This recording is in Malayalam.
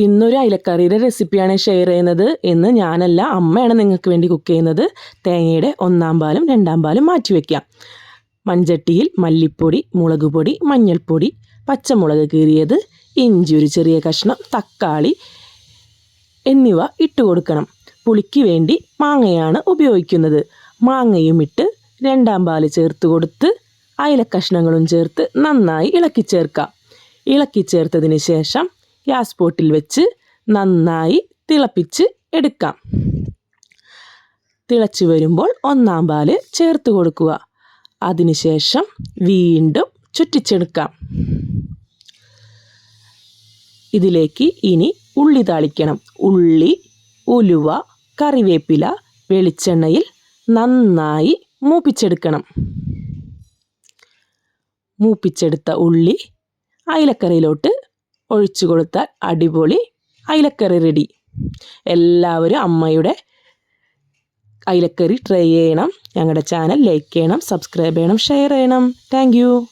ഇന്നൊരു അയിലക്കറിയുടെ റെസിപ്പിയാണ് ഷെയർ ചെയ്യുന്നത്. ഇന്ന് ഞാനല്ല, അമ്മയാണ് നിങ്ങൾക്ക് വേണ്ടി കുക്ക് ചെയ്യുന്നത്. തേങ്ങയുടെ 1-ാം പാലും 2-ാം പാലും മാറ്റി വയ്ക്കാം. മൺചട്ടിയിൽ മല്ലിപ്പൊടി, മുളക് പൊടി, മഞ്ഞൾപ്പൊടി, പച്ചമുളക് കീറിയത്, ഇഞ്ചി ഒരു ചെറിയ കഷ്ണം, തക്കാളി എന്നിവ ഇട്ട് കൊടുക്കണം. പുളിക്ക് വേണ്ടി മാങ്ങയാണ് ഉപയോഗിക്കുന്നത്. മാങ്ങയും ഇട്ട് 2-ാം പാല് ചേർത്ത് കൊടുത്ത് അയിലക്കഷ്ണങ്ങളും ചേർത്ത് നന്നായി ഇളക്കി ചേർക്കാം. ഇളക്കി ചേർത്തതിന് ശേഷം ഗ്യാസ് പോട്ടിൽ വെച്ച് നന്നായി തിളപ്പിച്ച് എടുക്കാം. തിളച്ച് വരുമ്പോൾ 1-ാം പാല് ചേർത്ത് കൊടുക്കുക. അതിനുശേഷം വീണ്ടും ചുറ്റിച്ചെടുക്കാം. ഇതിലേക്ക് ഇനി ഉള്ളി താളിക്കണം. ഉള്ളി, ഉലുവ, കറിവേപ്പില വെളിച്ചെണ്ണയിൽ നന്നായി മൂപ്പിച്ചെടുക്കണം. മൂപ്പിച്ചെടുത്ത ഉള്ളി അയിലക്കറിയിലോട്ട് ഒഴിച്ചു കൊടുത്താൽ അടിപൊളി അയിലക്കറി റെഡി. എല്ലാവരും അമ്മയുടെ അയിലക്കറി ട്രൈ ചെയ്യണം. ഞങ്ങളുടെ ചാനൽ ലൈക്ക് ചെയ്യണം, സബ്സ്ക്രൈബ് ചെയ്യണം, ഷെയർ ചെയ്യണം. താങ്ക്